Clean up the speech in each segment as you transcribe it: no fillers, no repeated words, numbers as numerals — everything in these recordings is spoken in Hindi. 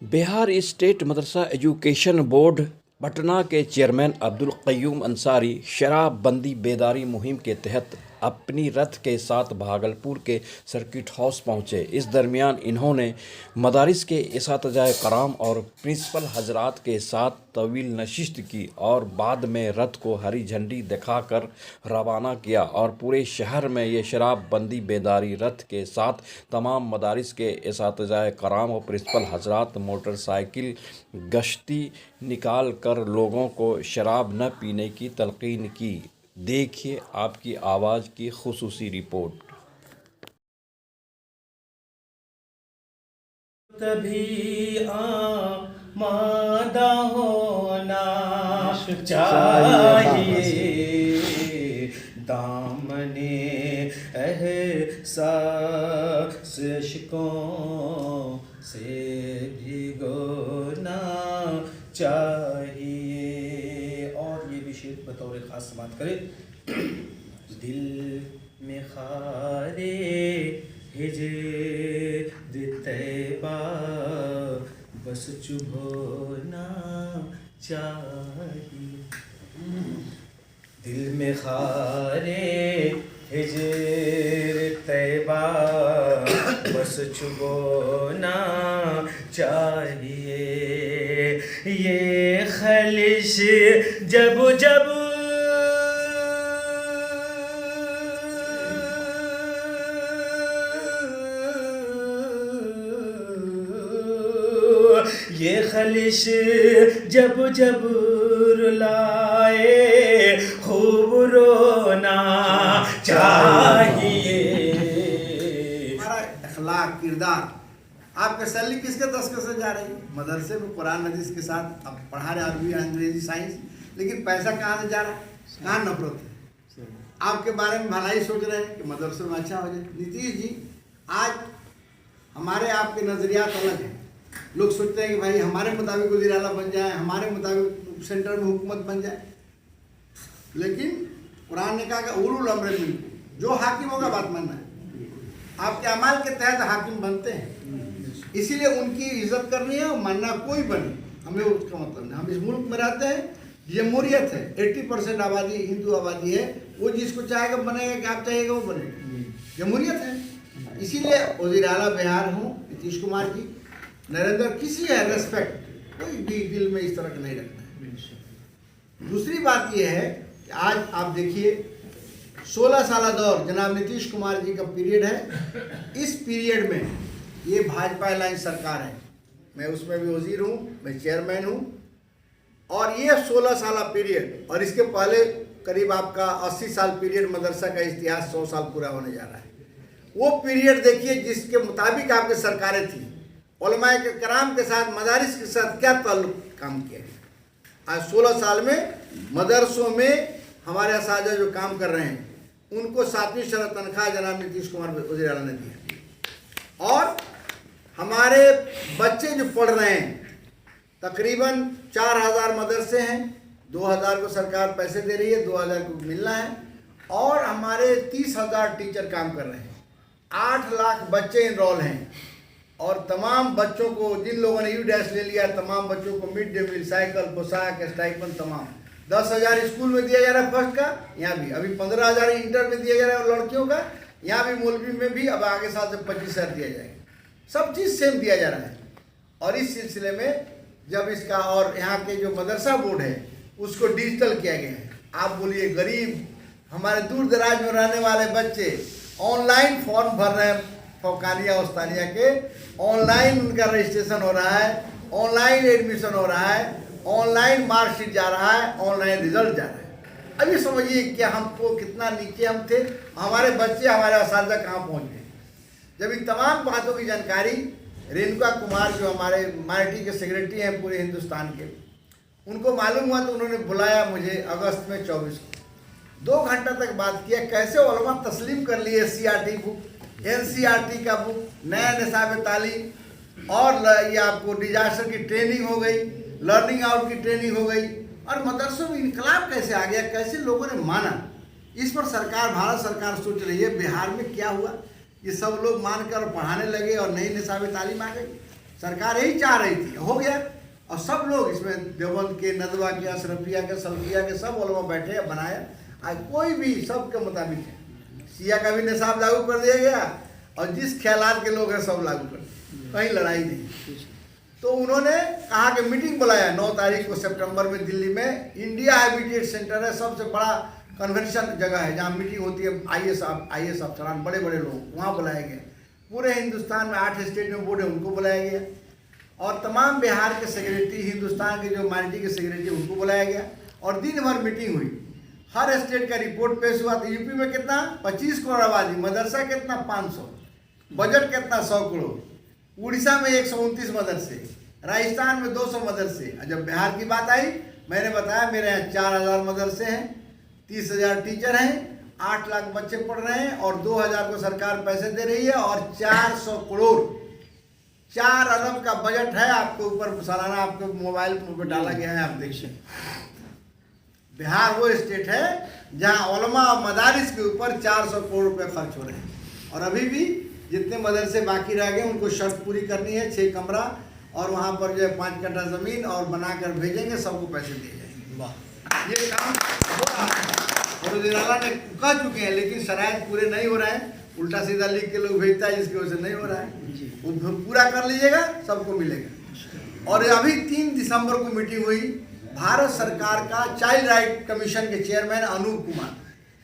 बिहार स्टेट मदरसा एजुकेशन बोर्ड पटना के चेयरमैन अब्दुल क़य्यूम अंसारी शराबबंदी बेदारी मुहिम के तहत अपनी रथ के साथ भागलपुर के सर्किट हाउस पहुंचे। इस दरमियान इन्होंने मदारिस के इस्तिज़ाए कराम और प्रिंसिपल हजरात के साथ तवील नशिस्त की और बाद में रथ को हरी झंडी दिखाकर रवाना किया और पूरे शहर में ये शराबबंदी बेदारी रथ के साथ तमाम मदारिस के इस्तिज़ाए कराम और प्रिंसिपल हजरात मोटरसाइकिल गश्ती निकाल कर लोगों को शराब न पीने की तलकीन की। देखिए आपकी आवाज़ की खुसूसी रिपोर्ट। तभी आमादा होना चाहिए, दामने एहसास इश्कों से भिगोना चाहिए। और ये भी शेर बतौर ख़ास समात करे। दिल में खारे हिजर तैबा बस चुभोना चाहिए। दिल में खारे हिजर तैबा बस चुभोना चाहिए। ये खलिश जब जब ये खलिश जब जब रुलाए खूब रोना चाहिए। हमारा अखलाक किरदार आपका सैलरी किसके दस्तखत से जा रही है? मदरसे में कुरान हदीस के साथ अब पढ़ा रहे अरबी अंग्रेजी साइंस, लेकिन पैसा कहाँ से जा रहा है? कहाँ नफरत है? आपके बारे में भलाई सोच रहे हैं कि मदरसे में अच्छा हो जाए। नीतीश जी, आज हमारे आपके नज़रियात अलग हैं। लोग सोचते हैं कि भाई हमारे मुताबिक वज़ीर आला बन जाए, हमारे मुताबिक सेंटर में हुकूमत बन जाए, लेकिन कुरान ने कहा कि उलुल अम्र मिनकुम, जो हाकिम होगा बात मानना है। आपके अमाल के तहत हाकिम बनते हैं, इसीलिए उनकी इज्जत करनी है और मानना कोई बने, हमें उसका मतलब नहीं। हम इस मुल्क में रहते हैं, जमहूरियत है, 80% आबादी हिंदू आबादी है। वो जिसको चाहेगा बनेगा, कि आप चाहेगा वो बनेगा, जमहूरियत है। इसीलिए वज़ीर आला बिहार हूँ नीतीश कुमार जी, नरेंद्र किसी है रेस्पेक्ट कोई भी दिल में इस तरह का नहीं रखना है। दूसरी बात यह है कि आज आप देखिए 16 साल दौर जनाब नीतीश कुमार जी का पीरियड है। इस पीरियड में ये भाजपा लाइन सरकार है, मैं उसमें भी वजीर हूँ, मैं चेयरमैन हूँ। और ये 16 साल पीरियड और इसके पहले करीब आपका 80 साल पीरियड मदरसा का इतिहास 100 साल पूरा होने जा रहा है। वो पीरियड देखिए जिसके मुताबिक आपकी सरकारें थी, उलमाए के कराम के साथ मदारिस के साथ क्या ताल्लुक काम किया गया। आज 16 साल में मदरसों में हमारे असातिज़ा जो काम कर रहे हैं उनको 7वीं शरह तनख्वाह जनाब नीतीश कुमार वज़ीर आला ने दिया। और हमारे बच्चे जो पढ़ रहे हैं, तकरीबन 4000 मदरसे हैं, 2000 को सरकार पैसे दे रही है, 2000 को मिलना है। और हमारे 30,000 टीचर काम कर रहे हैं, 8 लाख बच्चे इनरोल हैं। और तमाम बच्चों को, जिन लोगों ने U-डैश ले लिया, तमाम बच्चों को मिड डे मील, साइकिल, पोशाक, स्टाइपेंड तमाम 10,000 स्कूल में दिया जा रहा है फर्स्ट का, यहाँ भी अभी 15,000 इंटर में दिया जा रहा है लड़कियों का, यहाँ भी मौलवी में भी अब आगे साल से 25,000 दिया जाएगा। सब चीज़ सेम दिया जा रहा है। और इस सिलसिले में जब इसका, और यहाँ के जो मदरसा बोर्ड है उसको डिजिटल किया गया है। आप बोलिए, गरीब हमारे दूर दराज में रहने वाले बच्चे ऑनलाइन फॉर्म भर रहे हैं, फौकानिया उस्तानिया के, ऑनलाइन उनका रजिस्ट्रेशन हो रहा है, ऑनलाइन एडमिशन हो रहा है, ऑनलाइन मार्कशीट जा रहा है, ऑनलाइन रिजल्ट जा रहा है। अब ये समझिए कि हमको कितना नीचे हम थे, हमारे बच्चे, हमारे असातिज़ा कहाँ पहुँच गए। जब इन तमाम बातों की जानकारी रेणुका कुमार जो हमारे माइनॉरिटी के सेक्रेटरी हैं पूरे हिंदुस्तान के, उनको मालूम हुआ तो उन्होंने बुलाया मुझे अगस्त में 24 को, 2 घंटा तक बात किया। कैसे उलमा तस्लीम कर लिए CRT बुक, NCRT का बुक, नया निसाब तालीम, और ये आपको डिजास्टर की ट्रेनिंग हो गई, लर्निंग आउट की ट्रेनिंग हो गई, और मदरसों में इनकलाब कैसे आ गया, कैसे लोगों ने माना। इस पर सरकार, भारत सरकार सोच रही है बिहार में क्या हुआ। ये सब लोग मानकर पढ़ाने लगे और नई निसाब तालीम आ गई। सरकार यही चाह रही थी, हो गया। और सब लोग इसमें देवबंद के, नदवा के, अशरफिया के, सल्फिया के सब उलमा बैठे बनाया। आज कोई भी सबके मुताबिक है। शिया का भी निसाब लागू कर दिया गया और जिस ख्यालात के लोग हैं सब लागू कर दिए, कहीं लड़ाई नहीं। तो उन्होंने कहा कि मीटिंग बुलाया 9 तारीख को सितंबर में दिल्ली में। इंडिया हैबिटेट सेंटर है, सबसे बड़ा कन्वेंशन जगह है जहाँ मीटिंग होती है IAS अफसरान, बड़े बड़े लोग वहाँ बुलाए गए। पूरे हिंदुस्तान में 8 स्टेट में बोर्ड है उनको बुलाया गया और तमाम बिहार के सेक्रेटरी, हिंदुस्तान के जो माइनॉरिटी के सेक्रेटरी उनको बुलाया गया और दिन भर मीटिंग हुई। हर स्टेट का रिपोर्ट पेश हुआ। तो यूपी में कितना 25 करोड़ आबादी, मदरसा कितना 500, बजट कितना 100 करोड़, उड़ीसा में 129 मदरसे, राजस्थान में 200 मदरसे। जब बिहार की बात आई, मैंने बताया मेरे यहाँ 4000 मदरसे हैं, 30,000 टीचर हैं, 8 लाख बच्चे पढ़ रहे हैं और 2000 को सरकार पैसे दे रही है और 400 करोड़ 4 अरब का बजट है। आपके ऊपर सालाना आपके मोबाइल पर डाला गया है, आप देखिए। बिहार वो स्टेट है जहाँ उलमा और मदारिस के ऊपर 400 करोड़ रुपए खर्च हो रहे हैं और अभी भी जितने मदरसे बाकी रह गए उनको शर्त पूरी करनी है, 6 कमरा और वहाँ पर जो है 5 कट्ठा ज़मीन और बनाकर भेजेंगे, सबको पैसे दिए जाएंगे। वाह, ये काम हो रहा है और दिनाला ने कह चुके हैं, लेकिन शराइत पूरे नहीं हो रहे हैं। उल्टा सीधा लिख के लोग भेजता है, जिसकी वजह से नहीं हो रहा है। वो पूरा कर लीजिएगा, सबको मिलेगा। और अभी 3 दिसंबर को मीटिंग हुई भारत सरकार का चाइल्ड राइट कमीशन के चेयरमैन अनूप कुमार,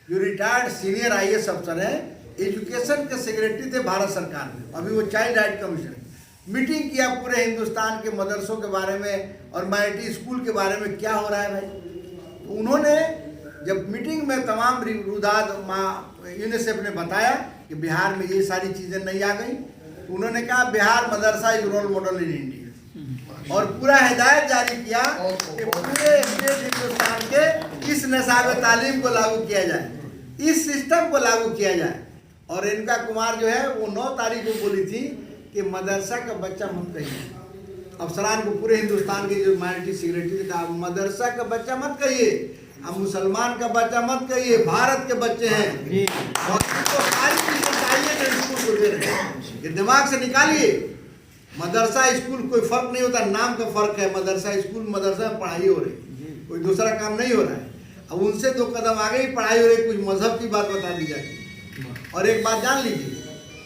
जो रिटायर्ड सीनियर IAS अफसर हैं, एजुकेशन के सेक्रेटरी थे भारत सरकार में, अभी वो चाइल्ड राइट कमीशन। मीटिंग किया पूरे हिंदुस्तान के मदरसों के बारे में और माइनॉरिटी स्कूल के बारे में क्या हो रहा है भाई। तो उन्होंने जब मीटिंग में तमाम रुदाद यूनिसेफ ने बताया कि बिहार में ये सारी चीज़ें नहीं आ गई, तो उन्होंने कहा बिहार मदरसा is role model in India और पूरा हिदायत जारी किया कि पूरे स्टेट हिंदुस्तान के इस निसाब तालीम को लागू किया जाए, इस सिस्टम को लागू किया जाए। और इनका कुमार जो है वो 9 तारीख को बोली थी कि मदरसा का बच्चा मत कहिए। अफसरान को पूरे हिंदुस्तान के जो माइनॉरिटी सेक्रेटरी ने कहा मदरसा का बच्चा मत कहिए, अब मुसलमान का बच्चा मत कहिए, भारत के बच्चे हैं और तो सारी चीजें चाहिए जो स्कूल को दे रहे हैं, ये दिमाग से निकालिए। मदरसा स्कूल कोई फर्क नहीं होता, नाम का फर्क है। मदरसा स्कूल, मदरसा में पढ़ाई हो रही, कोई दूसरा काम नहीं हो रहा है। अब उनसे 2 कदम आगे ही पढ़ाई हो रही, कुछ मजहब की बात बता दी जाती है। और एक बात जान लीजिए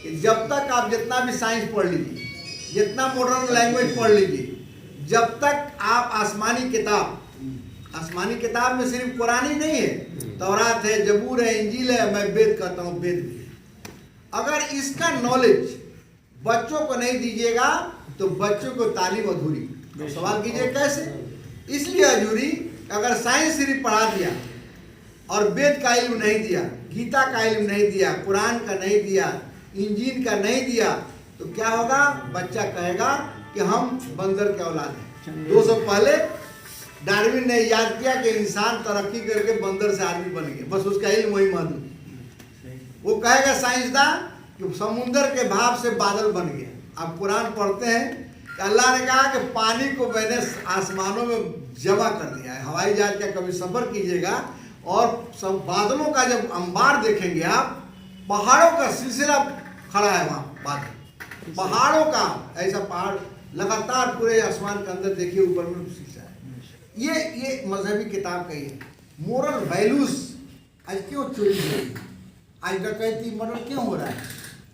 कि जब तक आप जितना भी साइंस पढ़ लीजिए, जितना मॉडर्न लैंग्वेज पढ़ लीजिए, जब तक आप आसमानी किताब में सिर्फ कुरान ही नहीं है, तौरात है, जबूर है, इंजील है, मैं वेद कहता हूँ, वेद भी है। अगर इसका नॉलेज बच्चों को नहीं दीजिएगा तो बच्चों को तालीम अधूरी। तो सवाल कीजिए कैसे? इसलिए अधूरी, अगर साइंस सिर्फ पढ़ा दिया और वेद का इल्म नहीं दिया, गीता का इल्म नहीं दिया, कुरान का नहीं दिया, इंजील का नहीं दिया, तो क्या होगा? बच्चा कहेगा कि हम बंदर के औलाद हैं। 200 पहले डार्विन ने याद किया कि इंसान तरक्की करके बंदर से आदमी बन गया, बस उसका इल्म वही मालूम। वो कहेगा साइंसदान कि समुंदर के भाप से बादल बन गया। आप कुरान पढ़ते हैं कि अल्लाह ने कहा कि पानी को मैंने आसमानों में जमा कर दिया है। हवाई जहाज का कभी सफर कीजिएगा और सब बादलों का जब अंबार देखेंगे आप, पहाड़ों का सिलसिला खड़ा है वहाँ, बादल पहाड़ों का ऐसा पहाड़ लगातार पूरे आसमान के अंदर देखिए, ऊपर में शीशा है। ये मजहबी किताब का ये मोरल वैल्यूज आज क्यों चोरी हो रही है, आज डकैती मर्डर क्यों हो रहा है,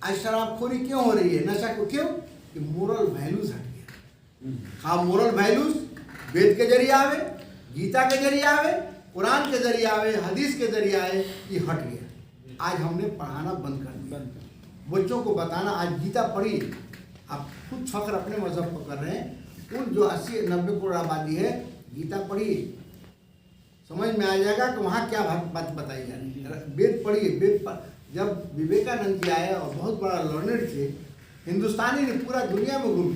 आज शराबखोरी क्यों हो रही है, नशा को क्यों? कि मोरल वैल्यूज हट गया। हाँ, मोरल वैल्यूज वेद के जरिए आवे, गीता के जरिए आवे, कुरान के जरिए आवे, हदीस के जरिए आए, ये हट गया। आज हमने पढ़ाना बंद कर दिया, बच्चों को बताना। आज गीता पढ़ी, आप खुद फख्र अपने मजहब को कर रहे हैं। उन जो 80-90 करोड़ आबादी है, गीता पढ़िए, समझ में आ जाएगा कि वहाँ क्या बात बताई जा रही है। वेद पढ़िए, वेद पर जब विवेकानंद जी आए और बहुत बड़ा लर्नर थे, हिंदुस्तानी ने पूरा दुनिया में घूमे,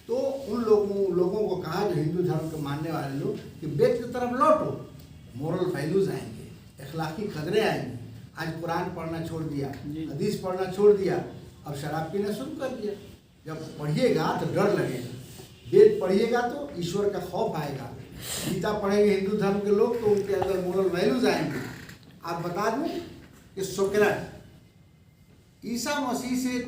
तो उन लोगों को कहा जो हिंदू धर्म के मानने वाले लोग कि वेद की तरफ लौटो, मोरल वैल्यूज आएंगे, अखलाकी कदरें आएंगी। आज कुरान पढ़ना छोड़ दिया, हदीस पढ़ना छोड़ दिया, अब शराब पीना शुरू कर दिया। जब पढ़िएगा तो डर लगेगा, वेद पढ़िएगा तो ईश्वर का खौफ आएगा, गीता पढ़ेंगे हिंदू धर्म के लोग तो उनके अंदर मोरल वैल्यूज आएंगे। आप बता दूं कि सोक्रेट ईसा मसीह से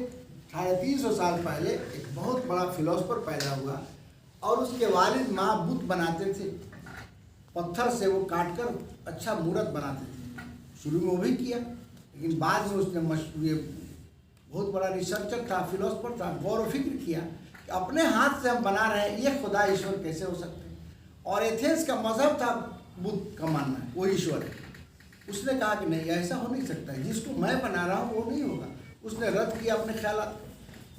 350 साल पहले एक बहुत बड़ा फिलोसफर पैदा हुआ और उसके वालिद माँ बुत बनाते थे, पत्थर से वो काट कर अच्छा मूर्त बनाते थे। शुरू में वो भी किया, लेकिन बाद में उसने ये बहुत बड़ा रिसर्चर था, फिलोसफर था, गौर व फिक्र किया कि अपने हाथ से हम बना रहे हैं, ये खुदा ईश्वर कैसे हो सकते हैं। और एथेंस का मजहब था बुद्ध का मानना वो ईश्वर है। उसने कहा कि नहीं, ऐसा हो नहीं सकता है, जिसको मैं बना रहा हूँ वो नहीं होगा। उसने रद्द किया अपने ख्यालात,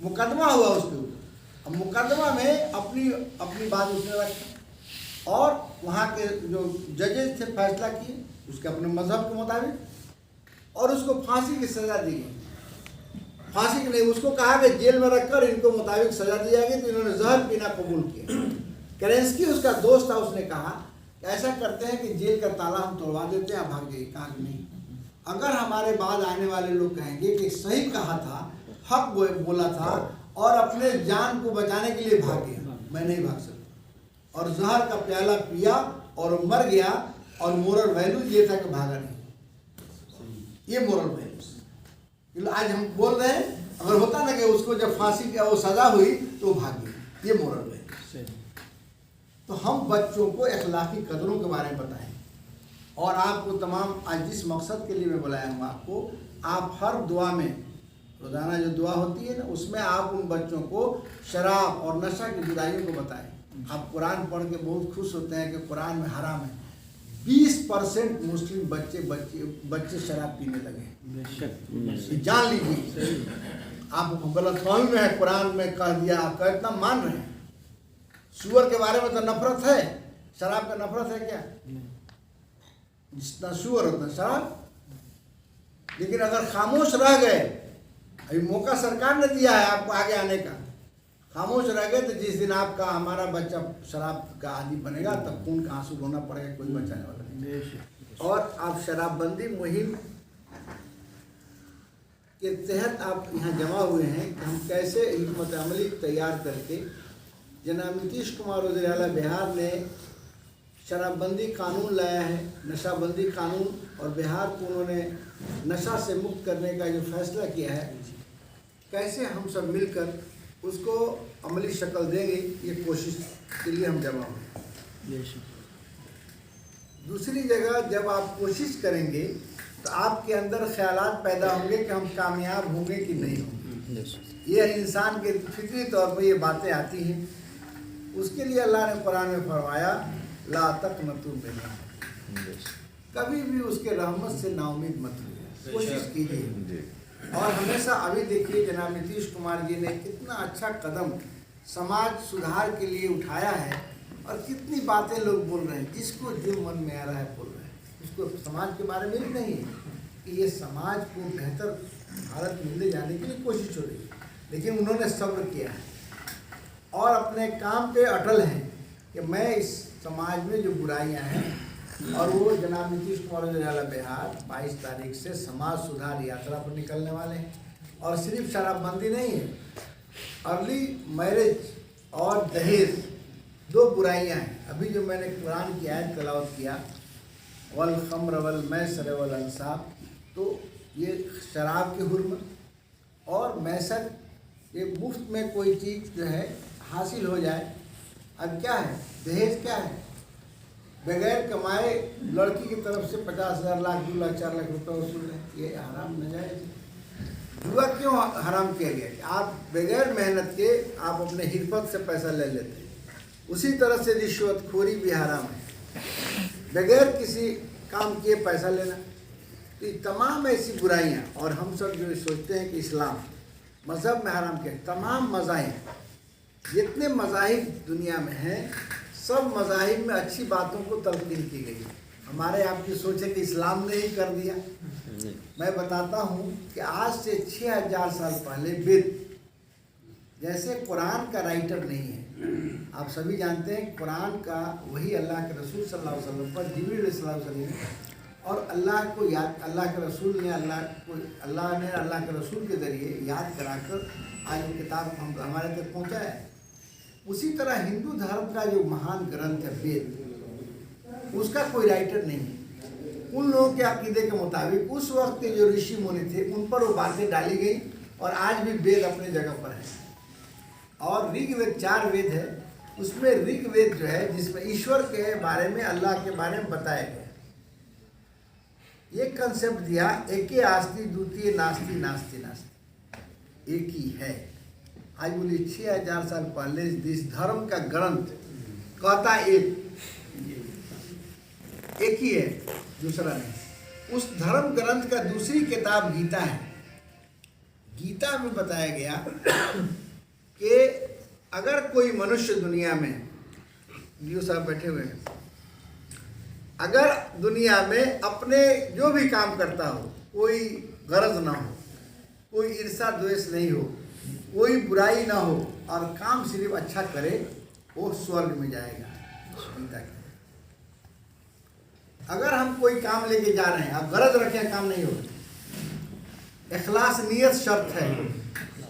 मुकदमा हुआ उसके ऊपर। अब मुकदमा में अपनी बात उसने रखी और वहाँ के जो जजेस थे फैसला किए उसके अपने मजहब के मुताबिक, और उसको फांसी की सज़ा दी गई। फांसी की नहीं, उसको कहा कि जेल में रखकर इनको मुताबिक सज़ा दी जाएगी, तो इन्होंने जहर पीना कबूल किया। करेंस्की उसका दोस्त था, उसने कहा ऐसा करते हैं कि जेल का ताला हम तोड़वा देते हैं, भाग गए। कहा कि नहीं, अगर हमारे बाद आने वाले लोग कहेंगे कि सही कहा था, हक बोला था और अपने जान को बचाने के लिए भाग गया, मैं नहीं भाग सकता। और जहर का प्याला पिया और मर गया, और मोरल वैल्यू ये था कि भागा नहीं। ये मोरल वैल्यू आज हम बोल रहे हैं, अगर होता ना कि उसको जब फांसी का वो सजा हुई तो भाग गया, ये मोरल वैल्यू। तो हम बच्चों को अखलाकी कदरों के बारे में बताएं। और आपको तमाम आज जिस मकसद के लिए मैं बुलाया हूँ आपको, आप हर दुआ में, रोज़ाना जो दुआ होती है ना, उसमें आप उन बच्चों को शराब और नशा की बुराइयों को बताएं। आप कुरान पढ़ के बहुत खुश होते हैं कि कुरान में हराम है। 20% मुस्लिम बच्चे शराब पीने लगे। जान लीजिए, आप गलतफहमी में है, कुरान में कह दिया, आप इतना मान रहे हैं। सुअर के बारे में तो नफरत है, शराब का नफरत है क्या? जितना सुअर उतना शराब। लेकिन अगर खामोश रह गए, अभी मौका सरकार ने दिया है आपको आगे आने का, खामोश रह गए तो जिस दिन आपका हमारा बच्चा शराब का आदी बनेगा तब खून का आंसू रोना पड़ेगा, कोई बचाने वाला नहीं। और आप शराबबंदी मुहिम के तहत आप यहाँ जमा हुए हैं कि हम कैसे हिकमत अमली तैयार करके, जनाब नीतीश कुमार वज़ीर आला बिहार ने शराबबंदी कानून लाया है, नशाबंदी कानून, और बिहार को उन्होंने नशा से मुक्त करने का जो फैसला किया है, कैसे हम सब मिलकर उसको अमली शक्ल देंगे, ये कोशिश के लिए हम जमा हुए। दूसरी जगह जब आप कोशिश करेंगे तो आपके अंदर ख्यालात पैदा होंगे कि हम कामयाब होंगे कि नहीं होंगे। ये इंसान के फितरी तौर पर ये बातें आती हैं। उसके लिए अल्लाह ने कुरान में फरमाया, ला तक़नतू मिन, कभी भी उसके रहमत से नाउमीद मत होइए, कोशिश कीजिए। और हमेशा अभी देखिए जनाब नीतीश कुमार जी ने कितना अच्छा कदम समाज सुधार के लिए उठाया है, और कितनी बातें लोग बोल रहे हैं, जिसको जो मन में आ रहा है बोल रहे हैं। उसको समाज के बारे में भी नहीं है कि ये समाज को बेहतर भारत में ले जाने के लिए कोशिश हो रही है, लेकिन उन्होंने सब्र किया है और अपने काम पे अटल हैं कि मैं इस समाज में जो बुराइयां हैं, और वो जनाब नीतीश कुमार वज़ीर बिहार 22 तारीख से समाज सुधार यात्रा पर निकलने वाले हैं। और सिर्फ शराबबंदी नहीं है, अर्ली मैरिज और दहेज 2 बुराइयां हैं। अभी जो मैंने कुरान की आयत तलावत किया, वल खम्र वल मैसर वल अंसाब, तो ये शराब की हुर्मत और मैसर, ये मुफ्त में कोई चीज़ जो है हासिल हो जाए। अब क्या है, दहेज क्या है? बगैर कमाए लड़की की तरफ से 50,000, लाख, 2 लाख, 4 लाख रुपए वसूल है, ये हराम नाजायज़। जुआ क्यों हराम किया गया कि आप बगैर मेहनत के आप अपने हिरफत से पैसा ले लेते हैं। उसी तरह से रिश्वतखोरी भी हराम है, बगैर किसी काम किए पैसा लेना। तो ये तमाम ऐसी बुराइयाँ, और हम सब जो सोचते हैं कि इस्लाम मज़हब में हराम किया, तमाम मज़ाहिब, जितने मज़ाहिब दुनिया में हैं, सब मज़ाहिब में अच्छी बातों को तलकीन की गई। हमारे आपकी सोच है कि इस्लाम ने ही कर दिया। मैं बताता हूँ कि आज से 6000 साल पहले वेद, जैसे कुरान का राइटर नहीं है, आप सभी जानते हैं कुरान का वही अल्लाह के रसूल सल्लल्लाहु अलैहि वसल्लम पर जिब्रील सल्लल्लाहु अलैहि वसल्लम, और अल्लाह को याद, अल्लाह के रसूल ने अल्लाह के रसूल के ज़रिए याद कराकर आज वो किताब हमारे तक पहुँचाया है। उसी तरह हिंदू धर्म का जो महान ग्रंथ है वेद, उसका कोई राइटर नहीं है। उन लोगों के अकीदे के मुताबिक उस वक्त के जो ऋषि मुनि थे उन पर वो बातें डाली गई, और आज भी वेद अपने जगह पर है। और ऋग्वेद 4 वेद है, उसमें ऋग्वेद जो है जिसमें ईश्वर के बारे में, अल्लाह के बारे में बताया गया, ये कंसेप्ट दिया, एके आस्ति द्वितीय नास्ति नास्ति नास्ति, एक ही है। आज बोलिए 6000 साल पहले इस धर्म का ग्रंथ कहता एक ही है, दूसरा नहीं। उस धर्म ग्रंथ का दूसरी किताब गीता है। गीता में बताया गया कि अगर कोई मनुष्य दुनिया में, जियो साहब बैठे हुए हैं, अगर दुनिया में अपने जो भी काम करता हो, कोई गरज ना हो, कोई ईर्षा द्वेष नहीं हो, कोई बुराई ना हो, और काम सिर्फ अच्छा करे, वो स्वर्ग में जाएगा। अगर हम कोई काम लेके जा रहे हैं, आप गरज रखें, काम नहीं होगा। इखलास नियत शर्त है।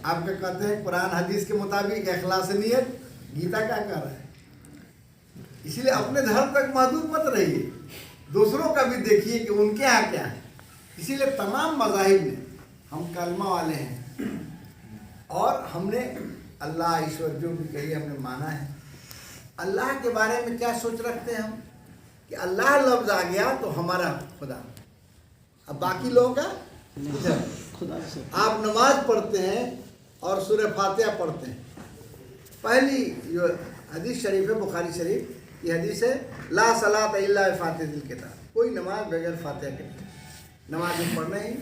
आपके कहते हैं कुरान हदीस के मुताबिक इखलास नियत, गीता क्या कह रहा है? इसलिए अपने धर्म तक महदूद मत रहिए, दूसरों का भी देखिए कि उनके यहाँ क्या है। इसीलिए तमाम मज़ाहिब में हम कलमा वाले हैं और हमने अल्लाह ईश्वर जो भी कही हमने माना है। अल्लाह के बारे में क्या सोच रखते हैं हम कि अल्लाह लफ्ज़ आ गया तो हमारा खुदा, अब बाकी लोगों का खुदा। आप नमाज पढ़ते हैं और सूरह फातिहा पढ़ते हैं। पहली जो हदीस शरीफ है, बुखारी शरीफ, ये हदीस है, ला सलात इल्ला फातिहतिल किताब, कोई नमाज बगैर फातिहा के नहीं। नमाज में पढ़ना ही,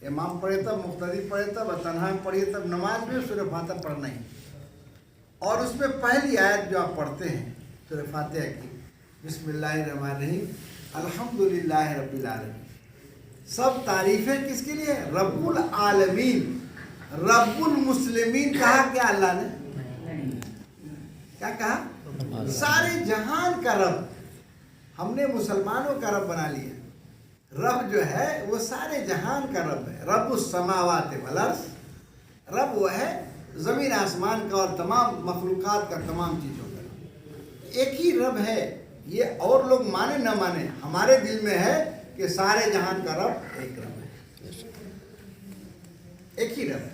इमाम पढ़े तब, मुक्तदी पढ़े तब, तन्हा में पढ़िए तब, नमाज में सूरह फातिहा पढ़ना ही। और उसमें पहली आयत जो आप पढ़ते हैं सूरह फातिहा की, बिस्मिल्लाहिर्रहमानिर्रहीम, अल्हम्दुलिल्लाहि रब्बिल आलमीन। सब तारीफें किसके लिए? रब्बुल आलमीन। रब्बुल मुस्लिमीन कहा क्या अल्लाह ने? क्या कहा? सारे जहान का रब। हमने मुसलमानों का रब बना लिया। रब जो है वो सारे जहान का रब है। रब्बुस समावाति वल अर्ज़, रब वो है ज़मीन आसमान का और तमाम मखलूक़ात का, तमाम चीज़ों का। एक ही रब है। ये और लोग माने न माने, हमारे दिल में है कि सारे जहान का रब एक रब है, एक ही रब है।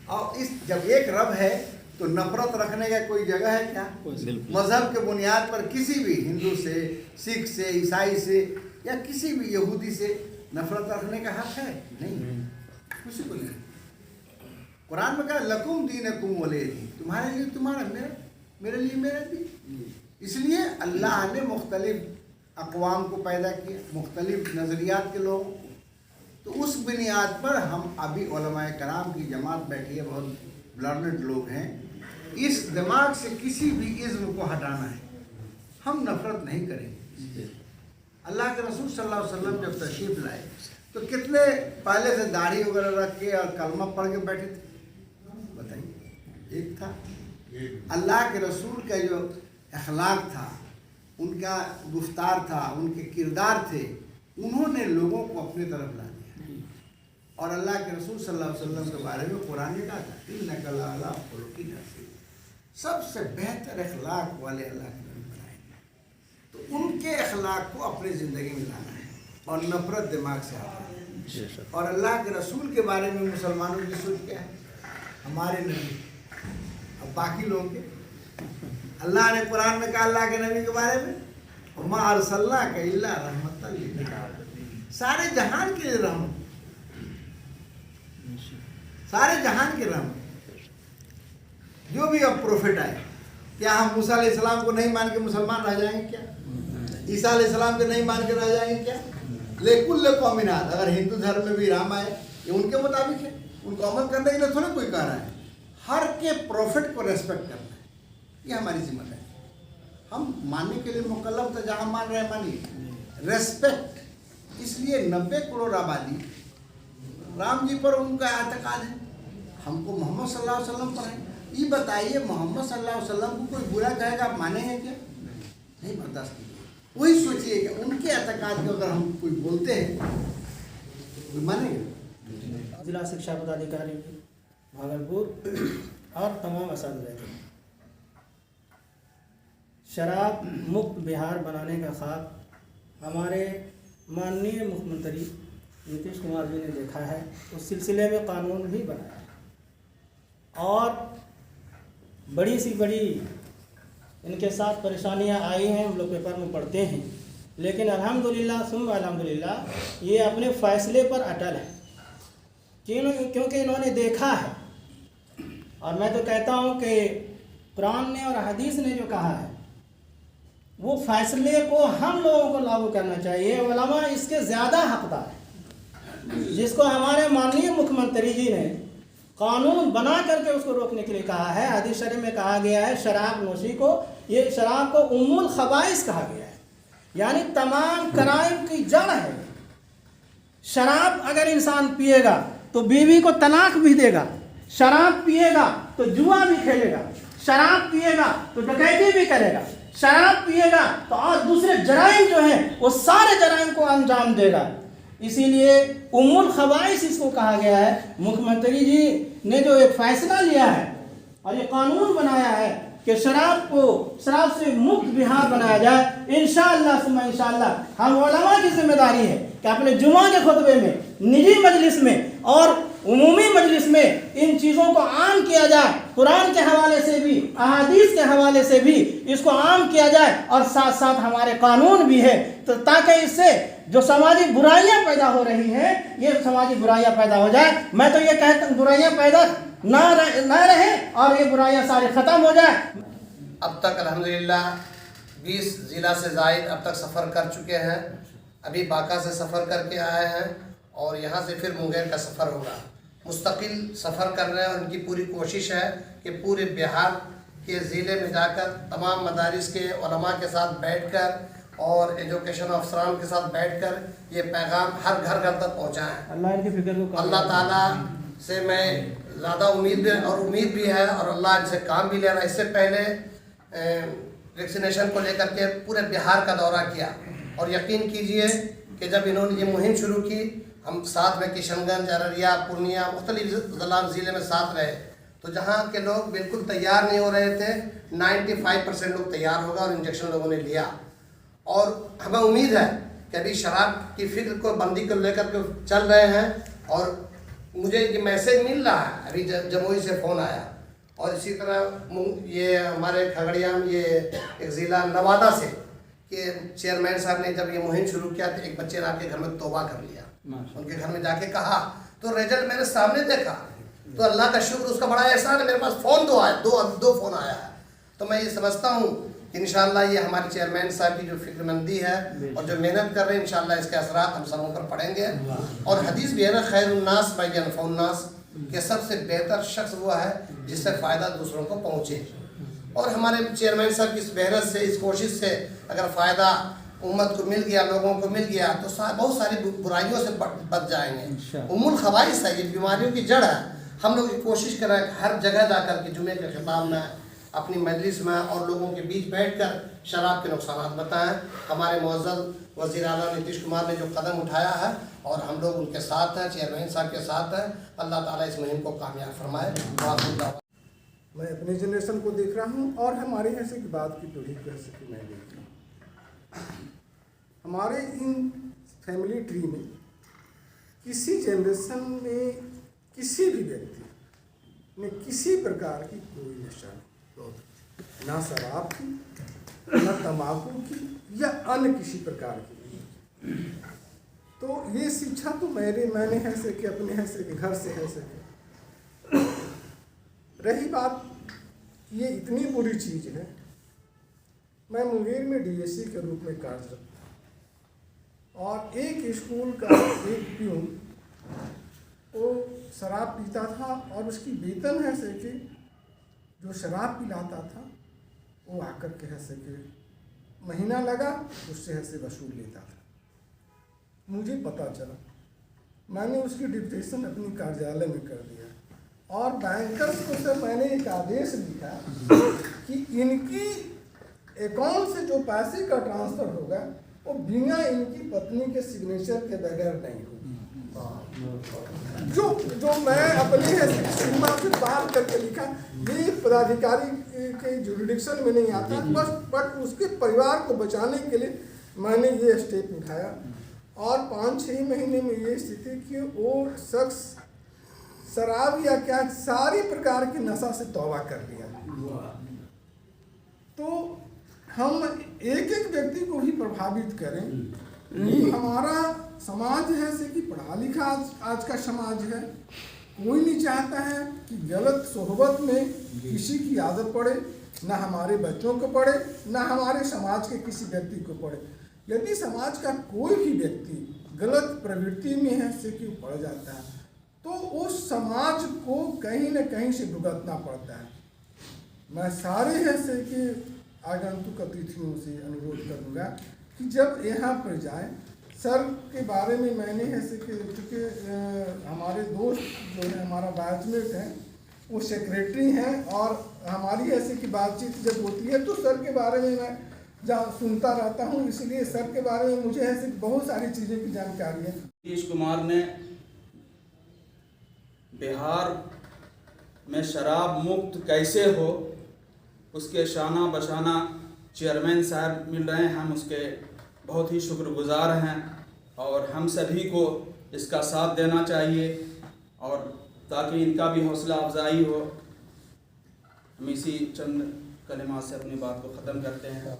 और इस जब एक रब है तो नफरत रखने का कोई जगह है क्या? मजहब के बुनियाद पर किसी भी हिंदू से, सिख से, ईसाई से या किसी भी यहूदी से नफरत रखने का हक है? नहीं, किसी को नहीं। कुरान में कहा लकुम दीनकुम वलिय दीन, तुम्हारे लिए तुम्हारा, मेरे लिए मेरा दीन। इसलिए अल्लाह ने मुख्तलिफ अक़वाम को पैदा किया, मुख्तलिफ नज़रियात के लोगों को। तो उस बुनियाद पर हम अभी उलमाए कराम की जमात बैठी है, बहुत लर्नेड लोग हैं। इस दिमाग से किसी भी इज़्म को हटाना है। हम नफरत नहीं करेंगे। अल्लाह के रसूल सल्लल्लाहु अलैहि वसल्लम जब तशरीफ़ लाए तो कितने पहले से दाढ़ी वगैरह रख के और कलमा पढ़ के बैठे थे? बताइए, एक था। अल्लाह के रसूल का जो अखलाक था, उनका गुफ्तार था, उनके किरदार थे, उन्होंने लोगों को अपनी तरफ ला दिया। और अल्लाह के रसूल सल्लल्लाहु अलैहि वसल्लम के बारे में कुरान में कहा था, इन्नका लअला खुलुक़िन अज़ीम, सबसे बेहतर अखलाक वाले अल्लाह के नबी बनाए। तो उनके अखलाक को अपनी ज़िंदगी में लाना है और नफरत दिमाग से हटाना है। और अल्लाह के रसूल के बारे में मुसलमानों की सोच क्या है? हमारे नबी, अब बाकी लोगों के। अल्लाह ने कुरान में कहा अल्लाह के नबी के बारे में, वमा अरसलनाका इल्ला रहमतल लिल आलमीन, सारे जहान के लिए रहमत, सारे जहान के रहमत। जो भी अब प्रोफेट आए, क्या हम मूसा अलैहिस्सलाम को नहीं मान के मुसलमान रह जाएंगे क्या? ईसा अलैहिस्सलाम को नहीं मान के रह जाएंगे क्या? लेकुल कौमिन हाद, अगर हिंदू धर्म में भी राम आए, ये उनके मुताबिक है, उनको अमल करने के लिए थोड़ा कोई कह रहा है। हर के प्रोफेट को रेस्पेक्ट करना है, ये हमारी जिम्मेदारी है। हम मानने के लिए मुकल्लफ तो जहाँ मान रहे हैं मानिए, रेस्पेक्ट। इसलिए 90 करोड़ आबादी राम जी पर उनका एतकाद है, हमको मोहम्मद सल्लल्लाहु अलैहि वसल्लम पर है। ये बताइए, मोहम्मद सल्लल्लाहु अलैहि वसल्लम को कोई बुरा कहेगा, आप मानेंगे क्या? नहीं बर्दाश्त कीजिए। वही सोचिए कि उनके एतकाद में अगर हम कोई बोलते हैं कोई मानेगा? जिला शिक्षा पदाधिकारी भागलपुर और तमाम असातिज़ा, शराब मुक्त बिहार बनाने का ख्वाब हमारे माननीय मुख्यमंत्री नीतीश कुमार जी ने देखा है। उस सिलसिले में कानून भी बनाया है। और बड़ी सी बड़ी इनके साथ परेशानियां आई हैं, हम लोग पेपर में पढ़ते हैं, लेकिन अल्हम्दुलिल्लाह सुम्मा अल्हम्दुलिल्लाह ये अपने फ़ैसले पर अटल है, क्योंकि इन्होंने देखा है। और मैं तो कहता हूँ कि कुरान ने और हदीस ने जो कहा है वो फैसले को हम लोगों को लागू करना चाहिए। उलमा इसके ज़्यादा हकदार है, जिसको हमारे माननीय मुख्यमंत्री जी ने कानून बना करके उसको रोकने के लिए कहा है। हदीस शरीफ में कहा गया है शराब नोशी को, ये शराब को उम्मुल खबाइस कहा गया है, यानी तमाम क्राइम की जड़ है। शराब अगर इंसान पिएगा तो बीवी को तलाक भी देगा, शराब पिएगा तो जुआ भी खेलेगा, शराब पिएगा तो डकैती भी करेगा, शराब पिएगा तो और दूसरे जराइम जो हैं वो सारे जराइम को अंजाम देगा। इसीलिए उम्मुल खबाइस इसको कहा गया है। मुख्यमंत्री जी ने जो एक फैसला लिया है और ये कानून बनाया है कि शराब से मुक्त बिहार बनाया जाए, इंशाअल्लाह सुम्मा इंशाअल्लाह हम उलमा की जिम्मेदारी है कि अपने जुमा के खुतबे में, निजी मजलिस में और उमूमी मजलिस में इन चीज़ों को आम किया जाए। कुरान के हवाले से भी, अहादीस के हवाले से भी इसको आम किया जाए और साथ साथ हमारे कानून भी है, तो ताकि इससे जो सामाजिक बुराइयां पैदा हो रही हैं ये सामाजिक बुराइयां पैदा हो जाए। मैं तो ये कहता हूँ बुराइयां पैदा ना रहे और ये बुराइयां सारी ख़त्म हो जाए। अब तक अल्हम्दुलिल्लाह 20 ज़िला से ज़ायद अब तक सफ़र कर चुके हैं। अभी बांका से सफ़र करके आए हैं और यहाँ से फिर मुंगेर का सफ़र होगा। मुस्तकिल सफ़र कर रहे हैं और उनकी पूरी कोशिश है कि पूरे बिहार के ज़िले में जाकर तमाम मदारिस के उलमा के साथ बैठकर और एजुकेशन अफसरान के साथ बैठकर ये पैगाम हर घर घर तक पहुँचाएँ। अल्लाह ताला से मैं ज़्यादा उम्मीद भी है और अल्लाह इनसे काम भी ले रहा है। इससे पहले वैक्सीनेशन को लेकर के पूरे बिहार का दौरा किया और यकीन कीजिए कि जब इन्होंने ये मुहिम शुरू की, हम साथ में किशनगंज, अररिया, पूर्णिया, मुख्तलिफ ज़िले में साथ रहे, तो जहाँ के लोग बिल्कुल तैयार नहीं हो रहे थे 95% लोग तैयार होगा और इंजेक्शन लोगों ने लिया। और हमें उम्मीद है कि अभी शराब की फिक्र को बंदी को लेकर के चल रहे हैं और मुझे ये मैसेज मिल रहा है, अभी जमुई से फ़ोन आया और इसी तरह ये हमारे खगड़िया में ये एक ज़िला नवादा से कि चेयरमैन साहब ने जब ये मुहिम शुरू किया तो एक बच्चे ने आपके घर में तौबा कर लिया, उनके घर में जाके कहा तो रिजल्ट मैंने सामने देखा, तो अल्लाह का शुक्र, उसका बड़ा एहसान है। मेरे पास फ़ोन दो फ़ोन आया है। तो मैं ये समझता हूँ कि इंशाअल्लाह ये हमारे चेयरमैन साहब की जो फिक्रमंदी है और जो मेहनत कर रहे हैं, इंशाअल्लाह इसके असरात हम सबों पर पड़ेंगे। और हदीस भी है ना, खैरुन्नास बैनफउन्नास, कि सबसे बेहतर शख्स वो है जिससे फ़ायदा दूसरों को पहुँचे। और हमारे चेयरमैन साहब की इस मेहनत से, इस कोशिश से अगर फ़ायदा उम्मत को मिल गया, लोगों को मिल गया, तो बहुत सारी बुराइयों से बच जाएंगे। उम्मुल खबाइस है, ये बीमारियों की जड़ है। हम लोग ये कोशिश करें हर जगह जाकर के जुमे के खिताब में, अपनी मजलिस में और लोगों के बीच बैठकर शराब के नुकसान बताएं। हमारे मुअज़्ज़ज़ वज़ीर आला नीतीश कुमार ने जो कदम उठाया है और हम लोग उनके साथ हैं, चेयरमैन साहब के साथ हैं। अल्लाह ताला इस मुहिम को कामयाब फरमाए। मैं अपने जनरेशन को देख रहा हूँ और हमारे ऐसे की बात की पीढ़ी को ऐसे की मैं देख रहा हूँ। हमारे इन फैमिली ट्री में किसी जनरेशन में किसी भी व्यक्ति ने किसी प्रकार की कोई नशा नहीं, ना शराब की, ना तंबाकू की या अन्य किसी प्रकार की। तो ये शिक्षा तो मैंने है से कि अपने है से कि घर से है से कि। रही बात, ये इतनी बुरी चीज़ है। मैं मुंगेर में डीएससी के रूप में कार्यरत था और एक स्कूल का एक प्यून वो शराब पीता था और उसकी वेतन है से कि जो शराब पिलाता था वो आकर के है से कि महीना लगा उससे है से वसूल लेता था। मुझे पता चला, मैंने उसकी डिप्रेशन अपनी कार्यालय में कर दिया और बैंकर्स को से मैंने एक आदेश लिखा कि इनकी अकाउंट से जो पैसे का ट्रांसफ़र होगा वो बिना इनकी पत्नी के सिग्नेचर के बगैर नहीं होगा। जो मैं अपने सीमा से बात करके लिखा, ये पदाधिकारी के जुरिडिक्शन में नहीं आता, बट उसके परिवार को बचाने के लिए मैंने ये स्टेप उठाया और 5-6 महीने में ये स्थिति कि वो शख्स शराब या क्या सारी प्रकार के नशा से तौबा कर लिया। तो हम एक एक व्यक्ति को भी प्रभावित करें। हमारा समाज है से कि पढ़ा लिखा आज का समाज है, कोई नहीं चाहता है कि गलत सोहबत में किसी की आदत पड़े, ना हमारे बच्चों को पड़े, ना हमारे समाज के किसी व्यक्ति को पड़े। यदि समाज का कोई भी व्यक्ति गलत प्रवृत्ति में है से कि पड़ जाता है तो उस समाज को कहीं न कहीं से भुगतना पड़ता है। मैं सारे हैं से कि आगंतुक अतिथियों से अनुरोध करूँगा कि जब यहाँ पर जाए, सर के बारे में मैंने है से कि चूँकि हमारे दोस्त जो है हमारा बैचमेट है वो सेक्रेटरी हैं और हमारी ऐसे की बातचीत जब होती है तो सर के बारे में मैं सुनता रहता हूँ, इसलिए सर के बारे में मुझे ऐसे बहुत सारी चीज़ें की जानकारी है। नीतीश कुमार ने बिहार में शराब मुक्त कैसे हो उसके शाना बशाना चेयरमैन साहब मिल रहे हैं, हम उसके बहुत ही शुक्रगुजार हैं और हम सभी को इसका साथ देना चाहिए और ताकि इनका भी हौसला अफजाई हो। हम इसी चंद कलिमात से अपनी बात को ख़त्म करते हैं।